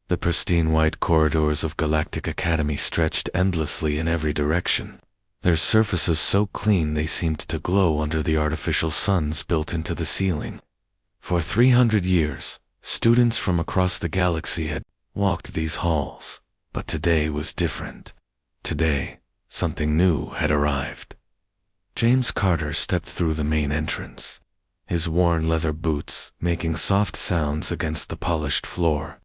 The pristine white corridors of Galactic Academy stretched endlessly in every direction, their surfaces so clean they seemed to glow under the artificial suns built into the ceiling. For 300 years, students from across the galaxy had walked these halls, but today was different. Today, something new had arrived. James Carter stepped through the main entrance, his worn leather boots making soft sounds against the polished floor.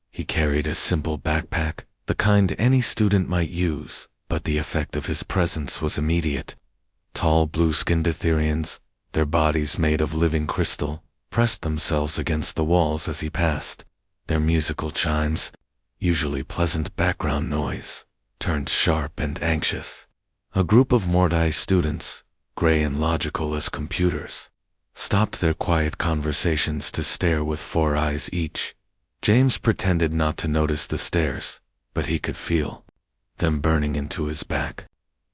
He carried a simple backpack, the kind any student might use, but the effect of his presence was immediate. Tall blue-skinned Etherians, their bodies made of living crystal, pressed themselves against the walls as he passed. Their musical chimes, usually pleasant background noise, turned sharp and anxious. A group of Mordai students, gray and logical as computers, stopped their quiet conversations to stare with 4 eyes each. James pretended not to notice the stares, but he could feel them burning into his back.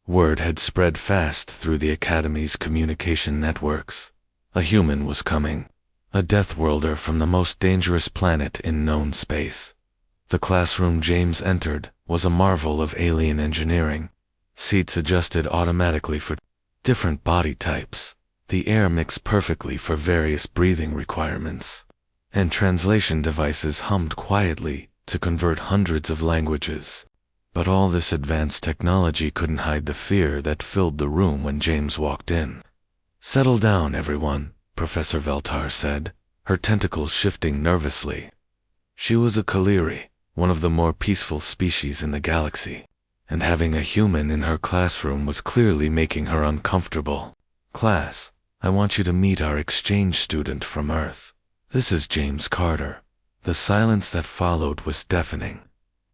Word had spread fast through the Academy's communication networks. A human was coming, a Deathworlder from the most dangerous planet in known space. The classroom James entered was a marvel of alien engineering. Seats adjusted automatically for different body types, the air mixed perfectly for various breathing requirements, and translation devices hummed quietly to convert hundreds of languages. But all this advanced technology couldn't hide the fear that filled the room when James walked in. "Settle down, everyone," Professor Veltar said, her tentacles shifting nervously. She was a Kaleri, one of the more peaceful species in the galaxy, and having a human in her classroom was clearly making her uncomfortable. "Class, I want you to meet our exchange student from Earth. This is James Carter." The silence that followed was deafening.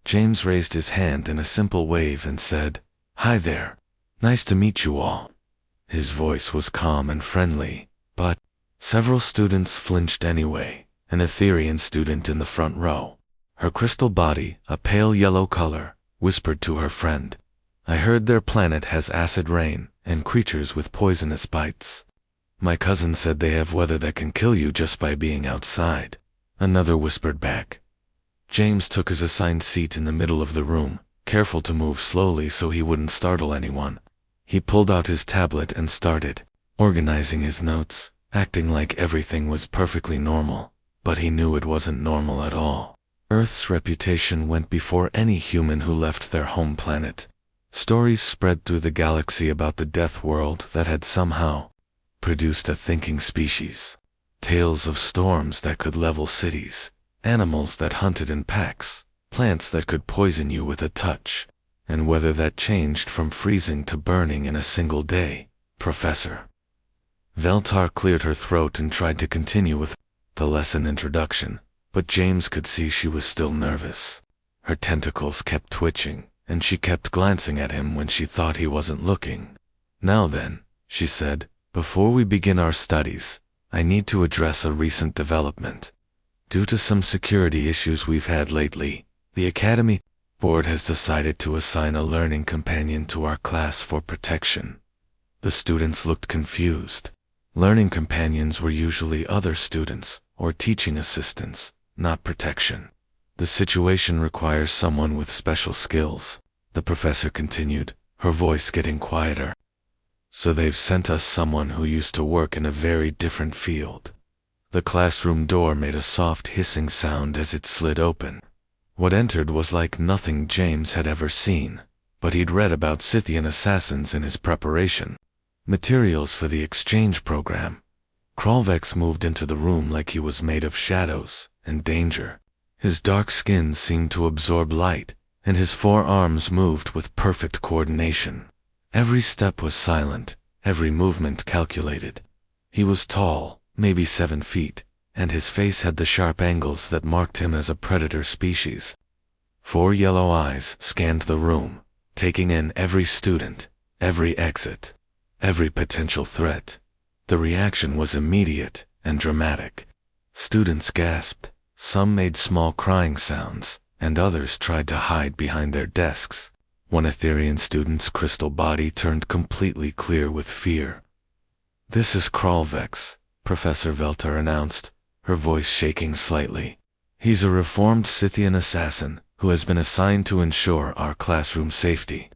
James raised his hand in a simple wave and said, "Hi there. Nice to meet you all." His voice was calm and friendly, but several students flinched anyway. An Etherian student in the front row, her crystal body a pale yellow color, whispered to her friend, "I heard their planet has acid rain and creatures with poisonous bites. My cousin said they have weather that can kill you just by being outside." Another whispered back. James took his assigned seat in the middle of the room, careful to move slowly so he wouldn't startle anyone. He pulled out his tablet and started organizing his notes, acting like everything was perfectly normal, but he knew it wasn't normal at all. Earth's reputation went before any human who left their home planet. Stories spread through the galaxy about the Death World that had somehow produced a thinking species. Tales of storms that could level cities, animals that hunted in packs, plants that could poison you with a touch, and weather that changed from freezing to burning in a single day. Professor Veltar cleared her throat and tried to continue with the lesson introduction, but James could see she was still nervous. Her tentacles kept twitching, and she kept glancing at him when she thought he wasn't looking. "Now then," she said, "before we begin our studies, I need to address a recent development. Due to some security issues we've had lately, the Academy Board has decided to assign a learning companion to our class for protection." The students looked confused. Learning companions were usually other students or teaching assistants, not protection. "The situation requires someone with special skills," the professor continued, her voice getting quieter. "So they've sent us someone who used to work in a very different field." The classroom door made a soft hissing sound as it slid open. What entered was like nothing James had ever seen, but he'd read about Scythian assassins in his preparation. Materials for the exchange program. Kralvex moved into the room like he was made of shadows and danger. His dark skin seemed to absorb light, and his 4 arms moved with perfect coordination. Every step was silent, every movement calculated. He was tall, maybe 7 feet, and his face had the sharp angles that marked him as a predator species. 4 yellow eyes scanned the room, taking in every student, every exit, every potential threat. The reaction was immediate and dramatic. Students gasped, some made small crying sounds, and others tried to hide behind their desks. One Etherian student's crystal body turned completely clear with fear. "This is Kralvex," Professor Veltar announced, her voice shaking slightly. He's a reformed Scythian assassin who has been assigned to ensure our classroom safety.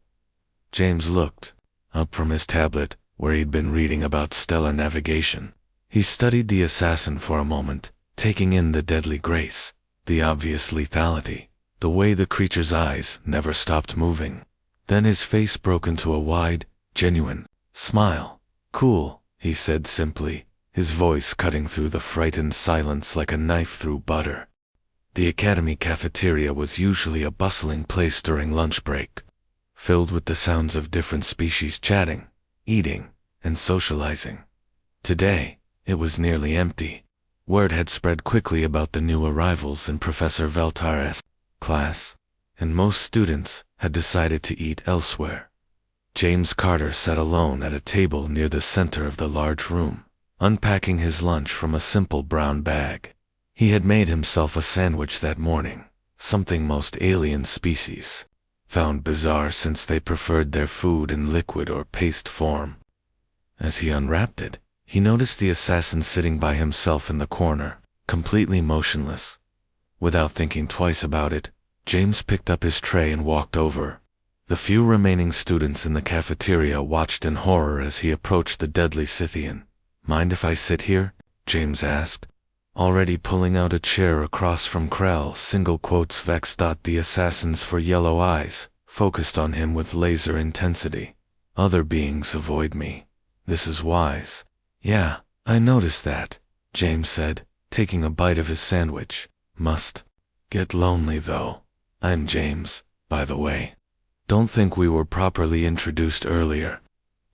James looked up from his tablet, where he'd been reading about stellar navigation. He studied the assassin for a moment, taking in the deadly grace, the obvious lethality, the way the creature's eyes never stopped moving. Then his face broke into a wide, genuine smile. "Cool," he said simply, his voice cutting through the frightened silence like a knife through butter. The academy cafeteria was usually a bustling place during lunch break, filled with the sounds of different species chatting, eating, and socializing. Today, it was nearly empty. Word had spread quickly about the new arrivals in Professor Veltar's class, and most students had decided to eat elsewhere. James Carter sat alone at a table near the center of the large room, unpacking his lunch from a simple brown bag. He had made himself a sandwich that morning, something most alien species found bizarre since they preferred their food in liquid or paste form. As he unwrapped it, he noticed the assassin sitting by himself in the corner, completely motionless. Without thinking twice about it, James picked up his tray and walked over. The few remaining students in the cafeteria watched in horror as he approached the deadly Scythian. "Mind if I sit here?" James asked, already pulling out a chair across from Krell. "Vex." The assassin's for yellow eyes focused on him with laser intensity. "Other beings avoid me. This is wise." "Yeah, I noticed that," James said, taking a bite of his sandwich. "Must get lonely though. I'm James, by the way. Don't think we were properly introduced earlier."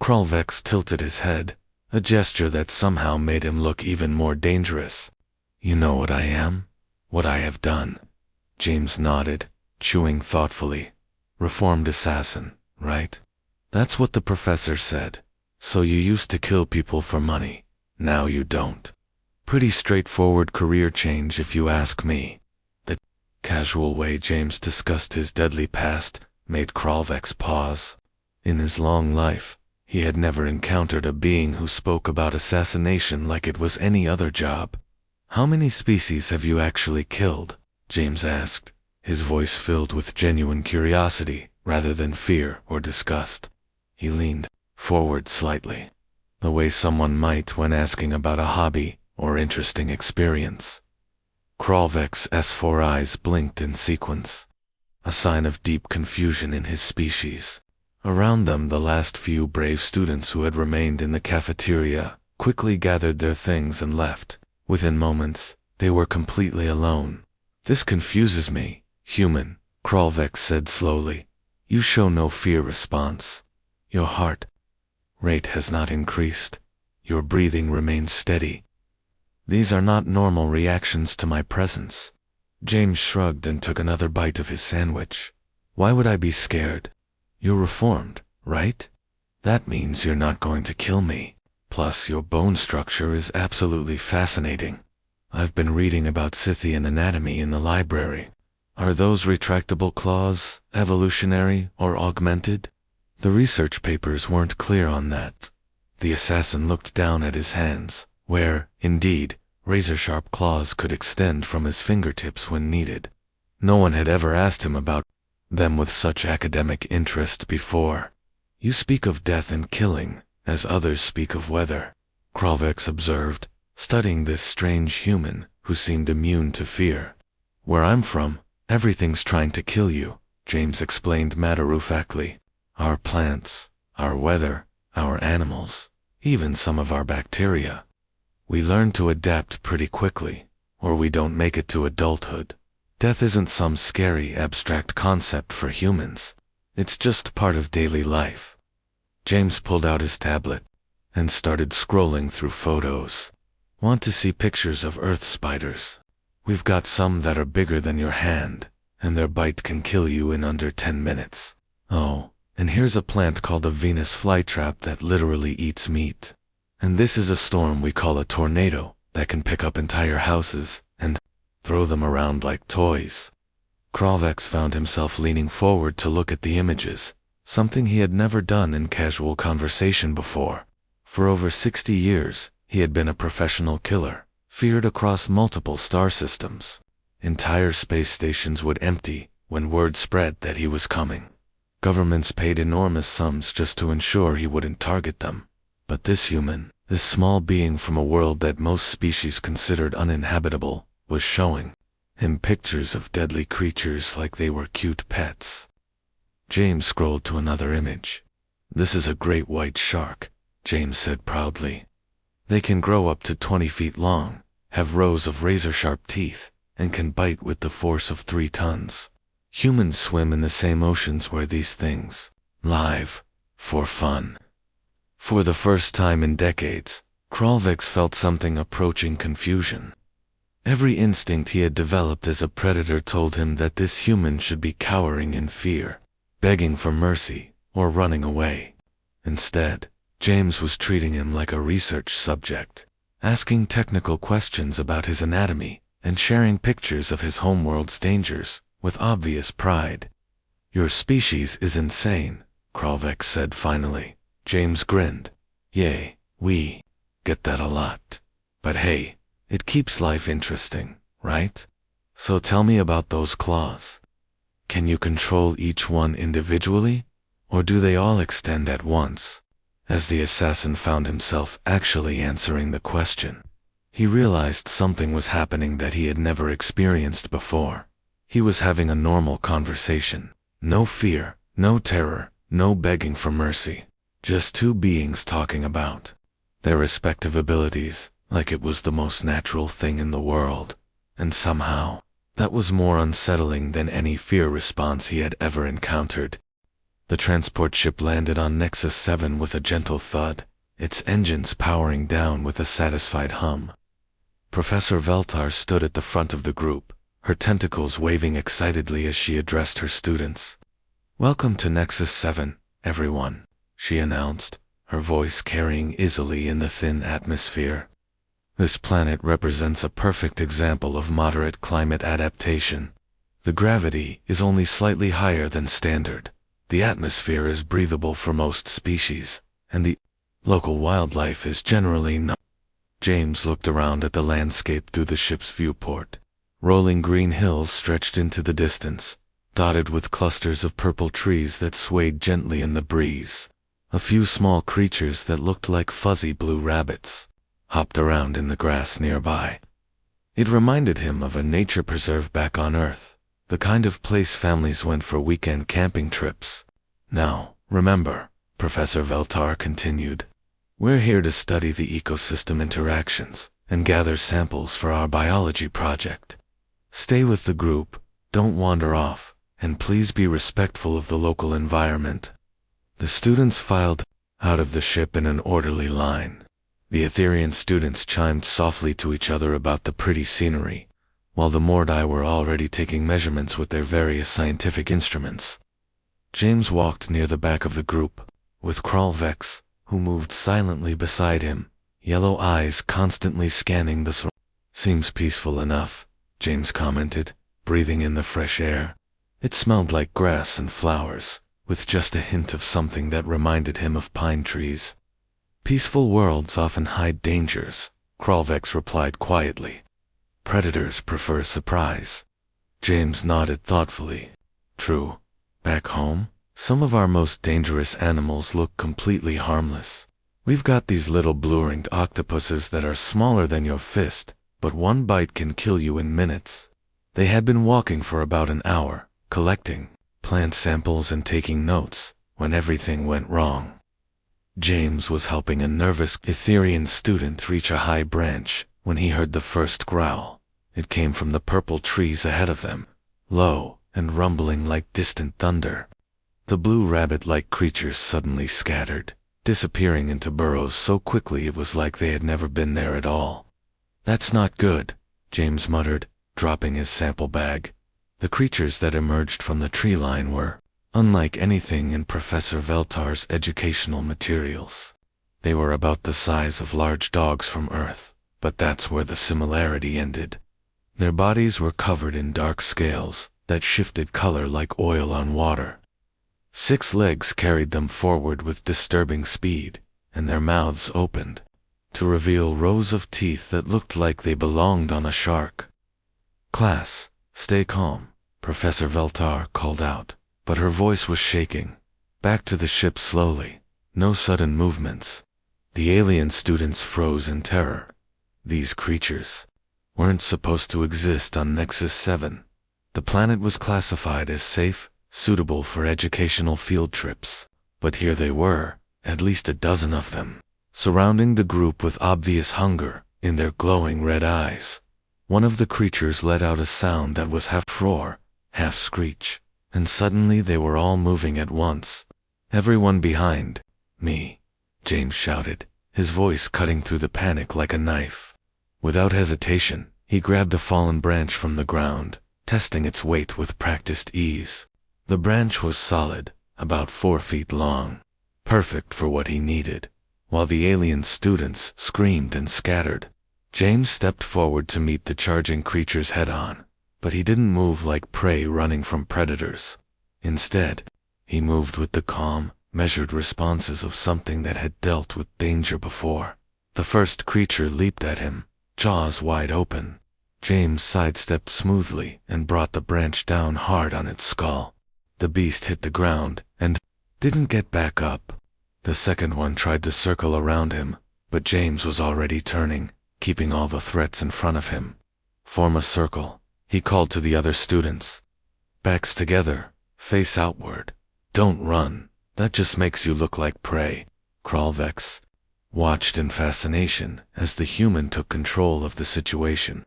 Kralvex tilted his head, a gesture that somehow made him look even more dangerous. "You know what I am? What I have done?" James nodded, chewing thoughtfully. "Reformed assassin, right? That's what the professor said. So you used to kill people for money. Now you don't. Pretty straightforward career change if you ask me." The casual way James discussed his deadly past made Kralvex pause. In his long life, he had never encountered a being who spoke about assassination like it was any other job. "How many species have you actually killed?" James asked, his voice filled with genuine curiosity rather than fear or disgust. He leaned forward slightly, the way someone might when asking about a hobby or interesting experience. Kralvex's 4 eyes blinked in sequence, a sign of deep confusion in his species. Around them, the last few brave students who had remained in the cafeteria quickly gathered their things and left. Within moments, they were completely alone. "This confuses me, human," Kralvex said slowly. "You show no fear response. Your heart rate has not increased. Your breathing remains steady. These are not normal reactions to my presence." James shrugged and took another bite of his sandwich. "Why would I be scared? You're reformed, right? That means you're not going to kill me. Plus, your bone structure is absolutely fascinating. I've been reading about Scythian anatomy in the library. Are those retractable claws evolutionary or augmented? The research papers weren't clear on that." The assassin looked down at his hands, where, indeed, razor-sharp claws could extend from his fingertips when needed. No one had ever asked him about them with such academic interest before. "You speak of death and killing, as others speak of weather," Kralvex observed, studying this strange human who seemed immune to fear. "Where I'm from, everything's trying to kill you," James explained matter-of-factly. "Our plants, our weather, our animals, even some of our bacteria. We learn to adapt pretty quickly, or we don't make it to adulthood. Death isn't some scary abstract concept for humans. It's just part of daily life." James pulled out his tablet and started scrolling through photos. "Want to see pictures of earth spiders? We've got some that are bigger than your hand, and their bite can kill you in under 10 minutes. Oh, and here's a plant called a Venus flytrap that literally eats meat. And this is a storm we call a tornado that can pick up entire houses and throw them around like toys." Kralvex found himself leaning forward to look at the images, something he had never done in casual conversation before. For over 60 years, he had been a professional killer, feared across multiple star systems. Entire space stations would empty when word spread that he was coming. Governments paid enormous sums just to ensure he wouldn't target them. But this human, this small being from a world that most species considered uninhabitable, was showing him pictures of deadly creatures like they were cute pets. James scrolled to another image. "This is a great white shark," James said proudly. "They can grow up to 20 feet long, have rows of razor-sharp teeth, and can bite with the force of 3 tons. Humans swim in the same oceans where these things live, for fun." For the first time in decades, Kralvex felt something approaching confusion. Every instinct he had developed as a predator told him that this human should be cowering in fear, begging for mercy, or running away. Instead, James was treating him like a research subject, asking technical questions about his anatomy, and sharing pictures of his homeworld's dangers, with obvious pride. "Your species is insane," Kralvex said finally. James grinned. "Yay, we get that a lot. But hey, it keeps life interesting, right? So tell me about those claws. Can you control each one individually, or do they all extend at once?" As the assassin found himself actually answering the question, he realized something was happening that he had never experienced before. He was having a normal conversation. No fear, no terror, no begging for mercy. Just 2 beings talking about their respective abilities, like it was the most natural thing in the world. And somehow, that was more unsettling than any fear response he had ever encountered. The transport ship landed on Nexus 7 with a gentle thud, its engines powering down with a satisfied hum. Professor Veltar stood at the front of the group, her tentacles waving excitedly as she addressed her students. "Welcome to Nexus 7, everyone," she announced, her voice carrying easily in the thin atmosphere. "This planet represents a perfect example of moderate climate adaptation. The gravity is only slightly higher than standard. The atmosphere is breathable for most species, and the local wildlife is generally not." James looked around at the landscape through the ship's viewport. Rolling green hills stretched into the distance, dotted with clusters of purple trees that swayed gently in the breeze. A few small creatures that looked like fuzzy blue rabbits hopped around in the grass nearby. It reminded him of a nature preserve back on Earth, the kind of place families went for weekend camping trips. "Now, remember," Professor Veltar continued, "we're here to study the ecosystem interactions and gather samples for our biology project. Stay with the group, don't wander off, and please be respectful of the local environment." The students filed out of the ship in an orderly line. The Etherian students chimed softly to each other about the pretty scenery, while the Mordai were already taking measurements with their various scientific instruments. James walked near the back of the group, with Kralvex, who moved silently beside him, yellow eyes constantly scanning the surroundings. "Seems peaceful enough," James commented, breathing in the fresh air. It smelled like grass and flowers, with just a hint of something that reminded him of pine trees. "Peaceful worlds often hide dangers," Kralvex replied quietly. "Predators prefer surprise." James nodded thoughtfully. "True. Back home, some of our most dangerous animals look completely harmless. We've got these little blue-ringed octopuses that are smaller than your fist, but one bite can kill you in minutes." They had been walking for about an hour, collecting plant samples and taking notes, when everything went wrong. James was helping a nervous Etherian student reach a high branch when he heard the first growl. It came from the purple trees ahead of them, low and rumbling like distant thunder. The blue rabbit-like creatures suddenly scattered, disappearing into burrows so quickly it was like they had never been there at all. "That's not good," James muttered, dropping his sample bag. The creatures that emerged from the tree line were unlike anything in Professor Veltar's educational materials. They were about the size of large dogs from Earth, but that's where the similarity ended. Their bodies were covered in dark scales that shifted color like oil on water. 6 legs carried them forward with disturbing speed, and their mouths opened to reveal rows of teeth that looked like they belonged on a shark. "Class, stay calm," Professor Veltar called out, but her voice was shaking. "Back to the ship slowly. No sudden movements." The alien students froze in terror. These creatures weren't supposed to exist on Nexus 7. The planet was classified as safe, suitable for educational field trips. But here they were, at least a dozen of them, surrounding the group with obvious hunger in their glowing red eyes. One of the creatures let out a sound that was half roar, half screech, and suddenly they were all moving at once. "Everyone behind me," James shouted, his voice cutting through the panic like a knife. Without hesitation, he grabbed a fallen branch from the ground, testing its weight with practiced ease. The branch was solid, about 4 feet long, perfect for what he needed. While the alien students screamed and scattered, James stepped forward to meet the charging creatures head-on, but he didn't move like prey running from predators. Instead, he moved with the calm, measured responses of something that had dealt with danger before. The first creature leaped at him, jaws wide open. James sidestepped smoothly and brought the branch down hard on its skull. The beast hit the ground and didn't get back up. The second one tried to circle around him, but James was already turning, keeping all the threats in front of him. "Form a circle," he called to the other students. "Backs together, face outward. Don't run, that just makes you look like prey." Kralvex watched in fascination as the human took control of the situation.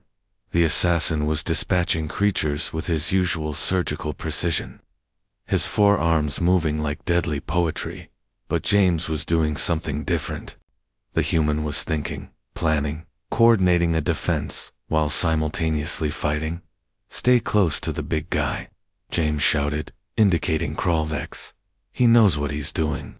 The assassin was dispatching creatures with his usual surgical precision, his forearms moving like deadly poetry, but James was doing something different. The human was thinking, planning, coordinating a defense, while simultaneously fighting. "Stay close to the big guy," James shouted, indicating Kralvex. "He knows what he's doing."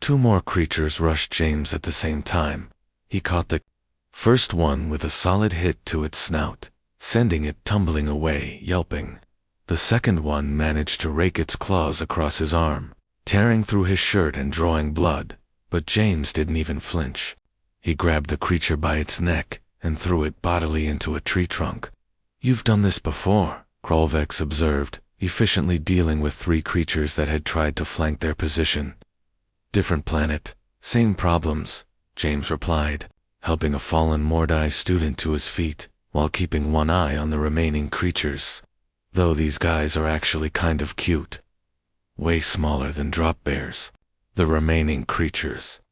2 more creatures rushed James at the same time. He caught the first one with a solid hit to its snout, sending it tumbling away, yelping. The second one managed to rake its claws across his arm, tearing through his shirt and drawing blood, but James didn't even flinch. He grabbed the creature by its neck and threw it bodily into a tree trunk. "You've done this before," Kralvex observed, efficiently dealing with 3 creatures that had tried to flank their position. "Different planet, same problems," James replied, helping a fallen Mordai student to his feet, while keeping one eye on the remaining creatures. "Though these guys are actually kind of cute. Way smaller than drop bears." The remaining creatures,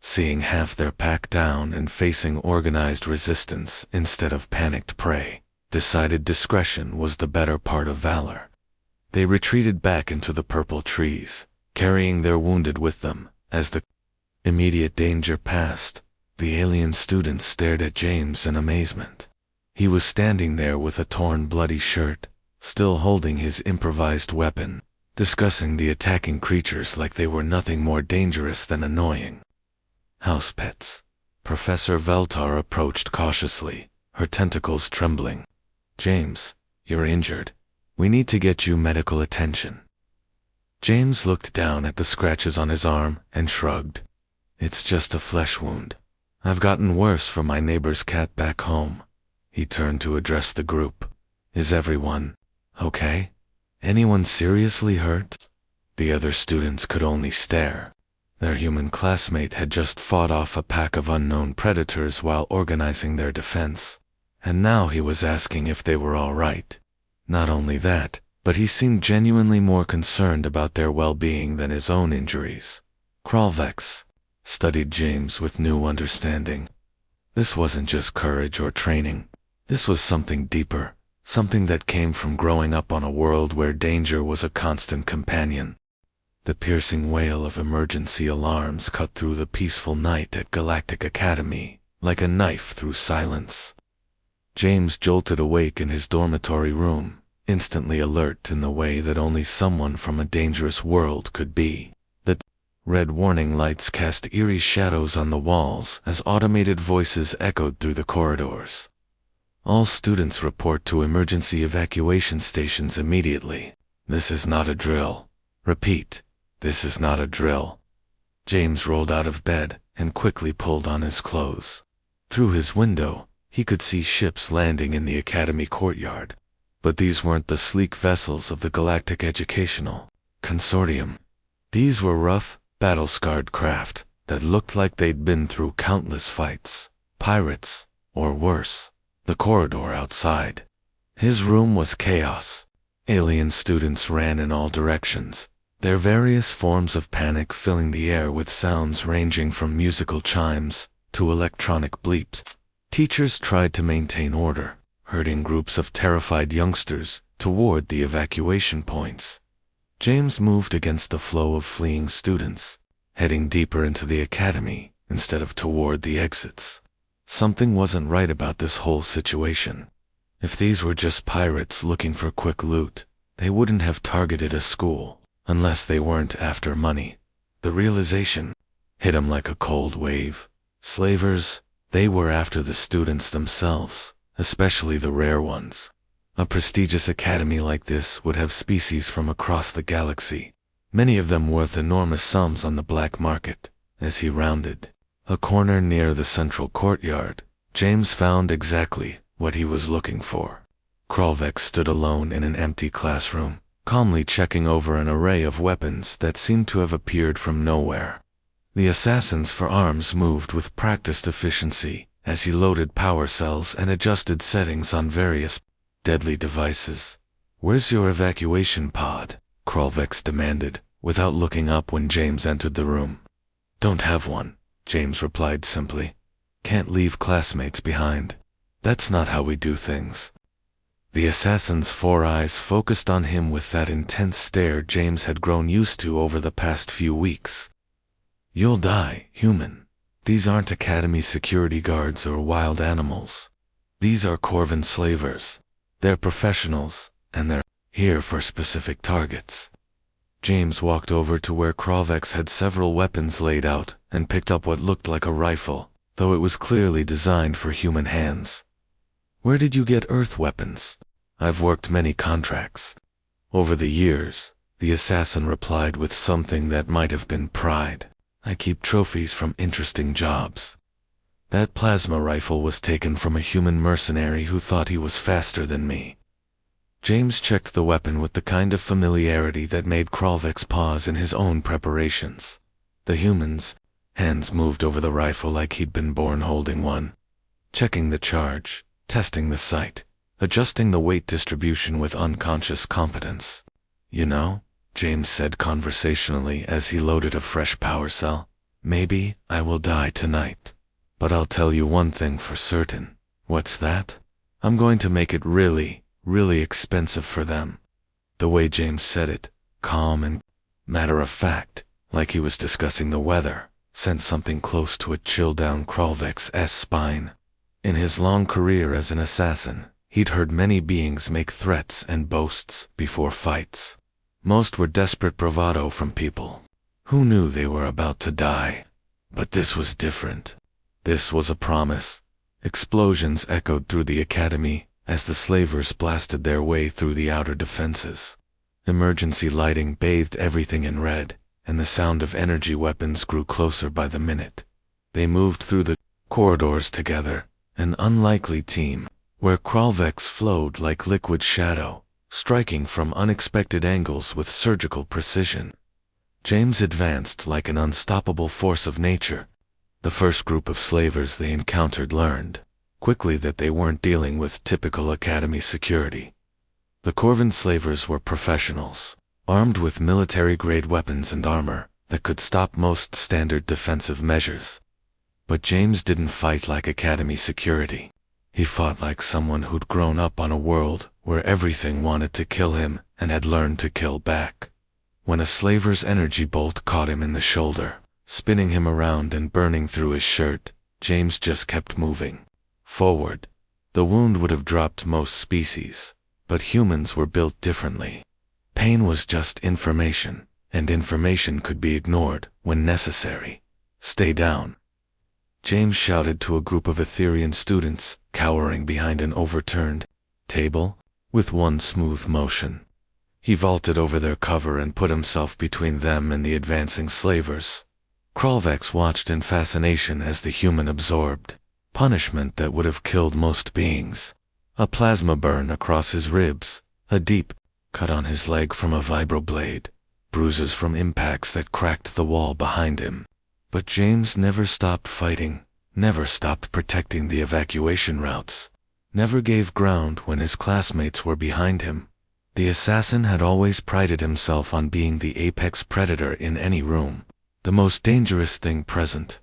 seeing half their pack down and facing organized resistance instead of panicked prey, decided discretion was the better part of valor. They retreated back into the purple trees, carrying their wounded with them. As the immediate danger passed, the alien students stared at James in amazement. He was standing there with a torn, bloody shirt, still holding his improvised weapon, discussing the attacking creatures like they were nothing more dangerous than annoying. "House pets." Professor Veltar approached cautiously, her tentacles trembling. "James, you're injured. We need to get you medical attention." James looked down at the scratches on his arm and shrugged. "It's just a flesh wound. I've gotten worse from my neighbor's cat back home." He turned to address the group. "Is everyone okay? Anyone seriously hurt?" The other students could only stare. Their human classmate had just fought off a pack of unknown predators while organizing their defense, and now he was asking if they were all right. Not only that, but he seemed genuinely more concerned about their well-being than his own injuries. Kralvex studied James with new understanding. This wasn't just courage or training. This was something deeper, something that came from growing up on a world where danger was a constant companion. The piercing wail of emergency alarms cut through the peaceful night at Galactic Academy, like a knife through silence. James jolted awake in his dormitory room, instantly alert in the way that only someone from a dangerous world could be. The red warning lights cast eerie shadows on the walls as automated voices echoed through the corridors. "All students report to emergency evacuation stations immediately. This is not a drill. Repeat, this is not a drill." James rolled out of bed and quickly pulled on his clothes. Through his window, He could see ships landing in the Academy courtyard, but these weren't the sleek vessels of the Galactic Educational Consortium. These were rough, battle-scarred craft that looked like they'd been through countless fights, pirates, or worse. The corridor outside. His room was chaos. Alien students ran in all directions, their various forms of panic filling the air with sounds ranging from musical chimes to electronic bleeps. Teachers tried to maintain order, herding groups of terrified youngsters toward the evacuation points. James moved against the flow of fleeing students, heading deeper into the academy instead of toward the exits. Something wasn't right about this whole situation. If these were just pirates looking for quick loot, they wouldn't have targeted a school unless they weren't after money. The realization hit him like a cold wave. Slavers, they were after the students themselves, especially the rare ones. A prestigious academy like this would have species from across the galaxy, many of them worth enormous sums on the black market. As he rounded a corner near the central courtyard, James found exactly what he was looking for. Kralvex stood alone in an empty classroom, calmly checking over an array of weapons that seemed to have appeared from nowhere. The assassins for arms moved with practiced efficiency as he loaded power cells and adjusted settings on various deadly devices. "Where's your evacuation pod?" Kralvex demanded, without looking up when James entered the room. "Don't have one," James replied simply. "Can't leave classmates behind. That's not how we do things." The assassin's four eyes focused on him with that intense stare James had grown used to over the past few weeks. "You'll die, human. These aren't Academy security guards or wild animals. These are Corvan slavers. They're professionals, and they're here for specific targets." James walked over to where Kralvex had several weapons laid out and picked up what looked like a rifle, though it was clearly designed for human hands. "Where did you get Earth weapons?" "I've worked many contracts over the years," the assassin replied with something that might have been pride. "I keep trophies from interesting jobs. That plasma rifle was taken from a human mercenary who thought he was faster than me." James checked the weapon with the kind of familiarity that made Kralvex pause in his own preparations. The human's hands moved over the rifle like he'd been born holding one, checking the charge, testing the sight, adjusting the weight distribution with unconscious competence. "You know," James said conversationally as he loaded a fresh power cell, "maybe I will die tonight. But I'll tell you one thing for certain." "What's that?" "I'm going to make it really, really expensive for them." The way James said it, calm and matter-of-fact, like he was discussing the weather, sent something close to a chill down Kralvex's spine. In his long career as an assassin, he'd heard many beings make threats and boasts before fights. Most were desperate bravado from people who knew they were about to die. But this was different. This was a promise. Explosions echoed through the academy as the slavers blasted their way through the outer defenses. Emergency lighting bathed everything in red, and the sound of energy weapons grew closer by the minute. They moved through the corridors together, an unlikely team, where Kralvex flowed like liquid shadow, striking from unexpected angles with surgical precision. James advanced like an unstoppable force of nature. The first group of slavers they encountered learned quickly that they weren't dealing with typical academy security. The Corvan slavers were professionals, armed with military-grade weapons and armor that could stop most standard defensive measures. But James didn't fight like academy security. He fought like someone who'd grown up on a world where everything wanted to kill him and had learned to kill back. When a slaver's energy bolt caught him in the shoulder, spinning him around and burning through his shirt, James just kept moving forward. The wound would have dropped most species, but humans were built differently. Pain was just information, and information could be ignored when necessary. "Stay down," James shouted to a group of Etherean students cowering behind an overturned table. With one smooth motion, he vaulted over their cover and put himself between them and the advancing slavers. Kralvex watched in fascination as the human absorbed punishment that would have killed most beings. A plasma burn across his ribs, a deep cut on his leg from a vibroblade, bruises from impacts that cracked the wall behind him. But James never stopped fighting, never stopped protecting the evacuation routes, never gave ground when his classmates were behind him. The assassin had always prided himself on being the apex predator in any room, the most dangerous thing present.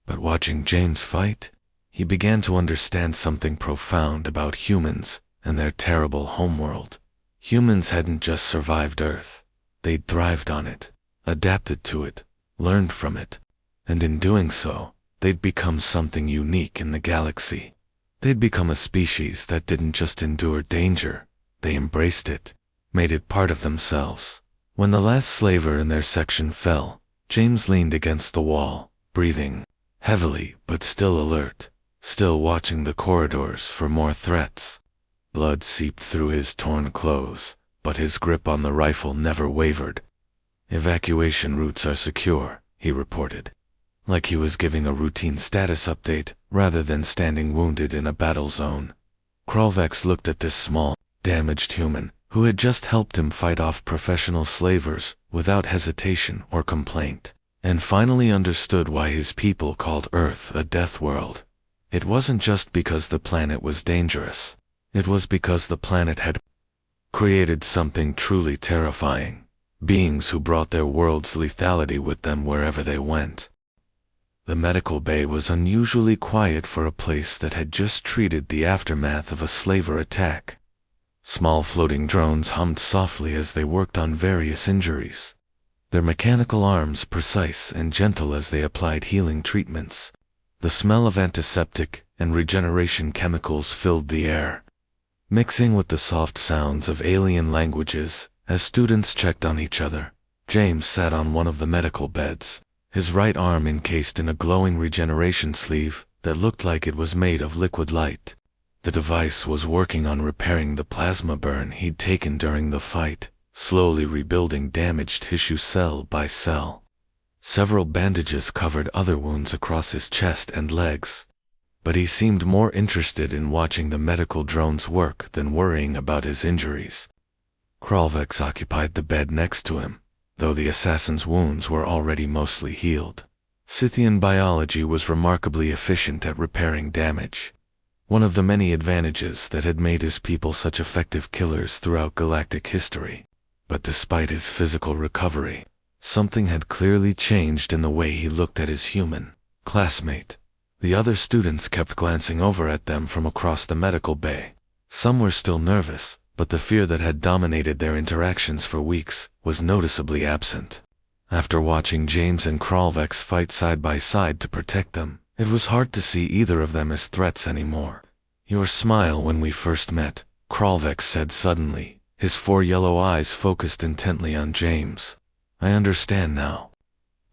But watching James fight, he began to understand something profound about humans and their terrible homeworld. Humans hadn't just survived Earth. They'd thrived on it, adapted to it, learned from it, and in doing so, they'd become something unique in the galaxy. They'd become a species that didn't just endure danger, they embraced it, made it part of themselves. When the last slaver in their section fell, James leaned against the wall, breathing heavily but still alert, still watching the corridors for more threats. Blood seeped through his torn clothes, but his grip on the rifle never wavered. "Evacuation routes are secure," he reported, like he was giving a routine status update rather than standing wounded in a battle zone. Kralvex looked at this small, damaged human who had just helped him fight off professional slavers without hesitation or complaint, and finally understood why his people called Earth a death world. It wasn't just because the planet was dangerous. It was because the planet had created something truly terrifying, beings who brought their world's lethality with them wherever they went. The medical bay was unusually quiet for a place that had just treated the aftermath of a slaver attack. Small floating drones hummed softly as they worked on various injuries, their mechanical arms precise and gentle as they applied healing treatments. The smell of antiseptic and regeneration chemicals filled the air, mixing with the soft sounds of alien languages. As students checked on each other, James sat on one of the medical beds, his right arm encased in a glowing regeneration sleeve that looked like it was made of liquid light. The device was working on repairing the plasma burn he'd taken during the fight, slowly rebuilding damaged tissue cell by cell. Several bandages covered other wounds across his chest and legs, but he seemed more interested in watching the medical drones work than worrying about his injuries. Kralvex occupied the bed next to him, though the assassin's wounds were already mostly healed. Scythian biology was remarkably efficient at repairing damage, one of the many advantages that had made his people such effective killers throughout galactic history. But despite his physical recovery, something had clearly changed in the way he looked at his human classmate. The other students kept glancing over at them from across the medical bay. Some were still nervous, but the fear that had dominated their interactions for weeks was noticeably absent. After watching James and Kralvex fight side by side to protect them, it was hard to see either of them as threats anymore. "Your smile when we first met," Kralvex said suddenly, his 4 yellow eyes focused intently on James. "I understand now."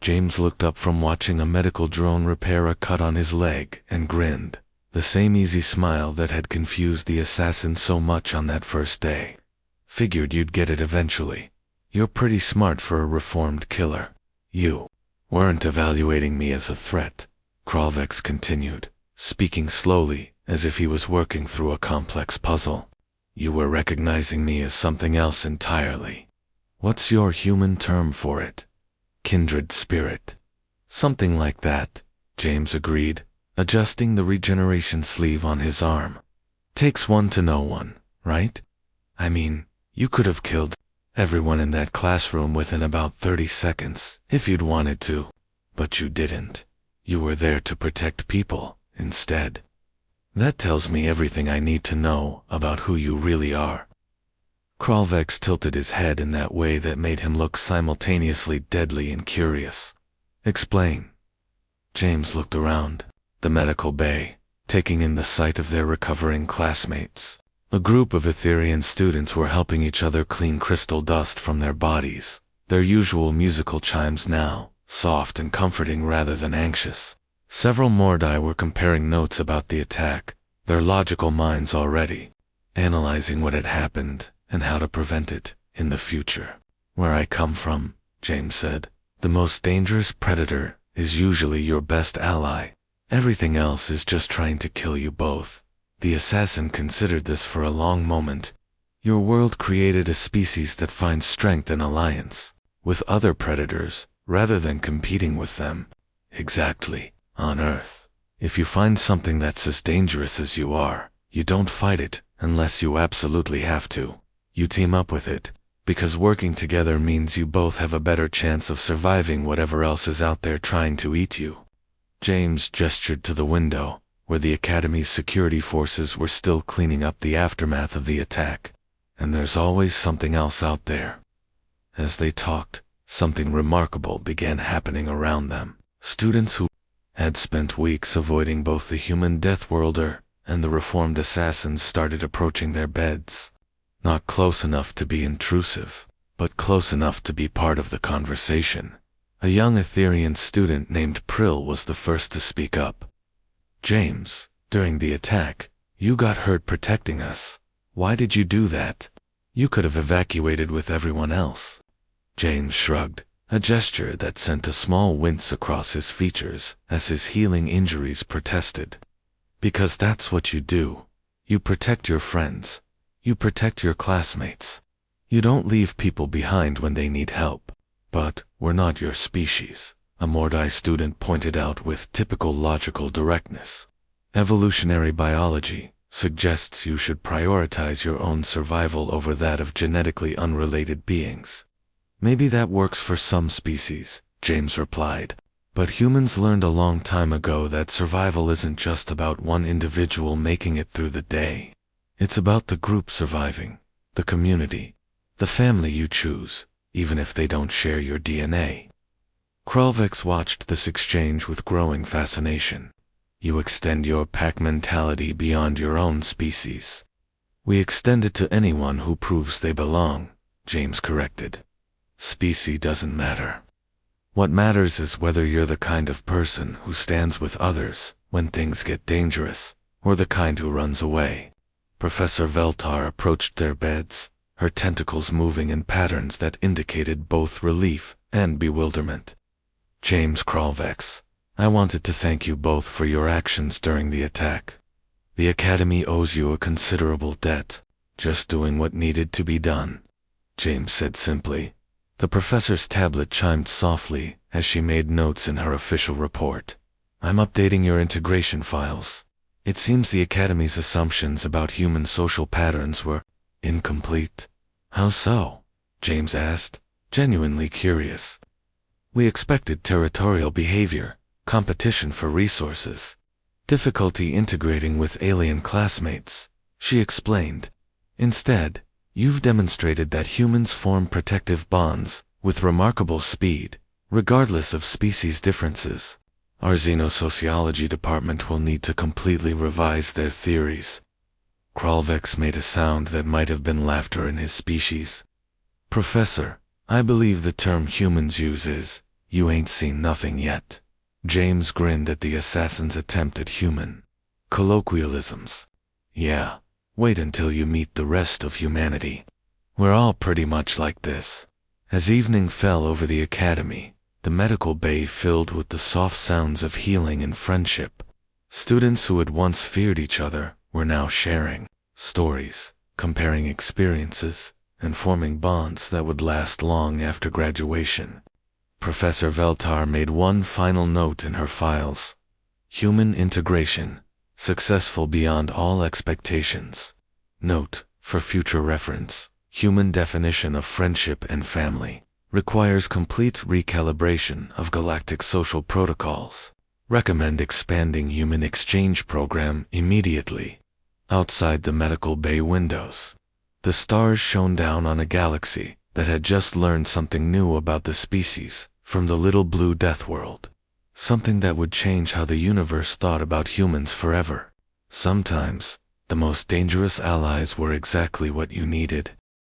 James looked up from watching a medical drone repair a cut on his leg and grinned, the same easy smile that had confused the assassin so much on that first day. "Figured you'd get it eventually. You're pretty smart for a reformed killer. You weren't evaluating me as a threat," Kralvex continued, speaking slowly as if he was working through a complex puzzle. "You were recognizing me as something else entirely. What's your human term for it? Kindred spirit?" "Something like that," James agreed, adjusting the regeneration sleeve on his arm. "Takes one to know one, right? I mean, you could have killed everyone in that classroom within about 30 seconds if you'd wanted to, but you didn't. You were there to protect people instead. That tells me everything I need to know about who you really are." Kralvex tilted his head in that way that made him look simultaneously deadly and curious. "Explain." James looked around the medical bay, taking in the sight of their recovering classmates. A group of Etherean students were helping each other clean crystal dust from their bodies, their usual musical chimes now, soft and comforting rather than anxious. Several Mordai were comparing notes about the attack, their logical minds already analyzing what had happened and how to prevent it in the future. "Where I come from," James said, "the most dangerous predator is usually your best ally. Everything else is just trying to kill you both." The assassin considered this for a long moment. "Your world created a species that finds strength in alliance with other predators, rather than competing with them." "Exactly. On Earth, if you find something that's as dangerous as you are, you don't fight it unless you absolutely have to. You team up with it, because working together means you both have a better chance of surviving whatever else is out there trying to eat you." James gestured to the window, where the Academy's security forces were still cleaning up the aftermath of the attack. "And there's always something else out there." As they talked, something remarkable began happening around them. Students who had spent weeks avoiding both the human Deathworlder and the reformed assassins started approaching their beds. Not close enough to be intrusive, but close enough to be part of the conversation. A young Etherean student named Prill was the first to speak up. "James, during the attack, you got hurt protecting us. Why did you do that? You could have evacuated with everyone else." James shrugged, a gesture that sent a small wince across his features as his healing injuries protested. "Because that's what you do. You protect your friends. You protect your classmates. You don't leave people behind when they need help." "But we're not your species," a Mordai student pointed out with typical logical directness. "Evolutionary biology suggests you should prioritize your own survival over that of genetically unrelated beings." "Maybe that works for some species," James replied. "But humans learned a long time ago that survival isn't just about one individual making it through the day. It's about the group surviving, the community, the family you choose, even if they don't share your DNA." Kralvex watched this exchange with growing fascination. "You extend your pack mentality beyond your own species." "We extend it to anyone who proves they belong," James corrected. "Species doesn't matter. What matters is whether you're the kind of person who stands with others when things get dangerous, or the kind who runs away." Professor Veltar approached their beds, her tentacles moving in patterns that indicated both relief and bewilderment. "James Kralvex, I wanted to thank you both for your actions during the attack. The Academy owes you a considerable debt, just doing what needed to be done," James said simply. The professor's tablet chimed softly as she made notes in her official report. "I'm updating your integration files. It seems the Academy's assumptions about human social patterns were incomplete." "How so?" James asked, genuinely curious. "We expected territorial behavior, competition for resources, difficulty integrating with alien classmates," she explained. "Instead, you've demonstrated that humans form protective bonds with remarkable speed, regardless of species differences. Our xenosociology department will need to completely revise their theories." Kralvex made a sound that might have been laughter in his species. "Professor, I believe the term humans use is, 'You ain't seen nothing yet.'" James grinned at the assassin's attempt at human colloquialisms. "Yeah, wait until you meet the rest of humanity. We're all pretty much like this." As evening fell over the Academy, the medical bay filled with the soft sounds of healing and friendship. Students who had once feared each other were now sharing stories, comparing experiences, and forming bonds that would last long after graduation. Professor Veltar made one final note in her files. "Human integration, successful beyond all expectations." Note, for future reference, human definition of friendship and family requires complete recalibration of galactic social protocols. Recommend expanding human exchange program immediately. Outside the medical bay windows, the stars shone down on a galaxy that had just learned something new about the species from the little blue death world. Something that would change how the universe thought about humans forever. Sometimes, the most dangerous allies were exactly what you needed.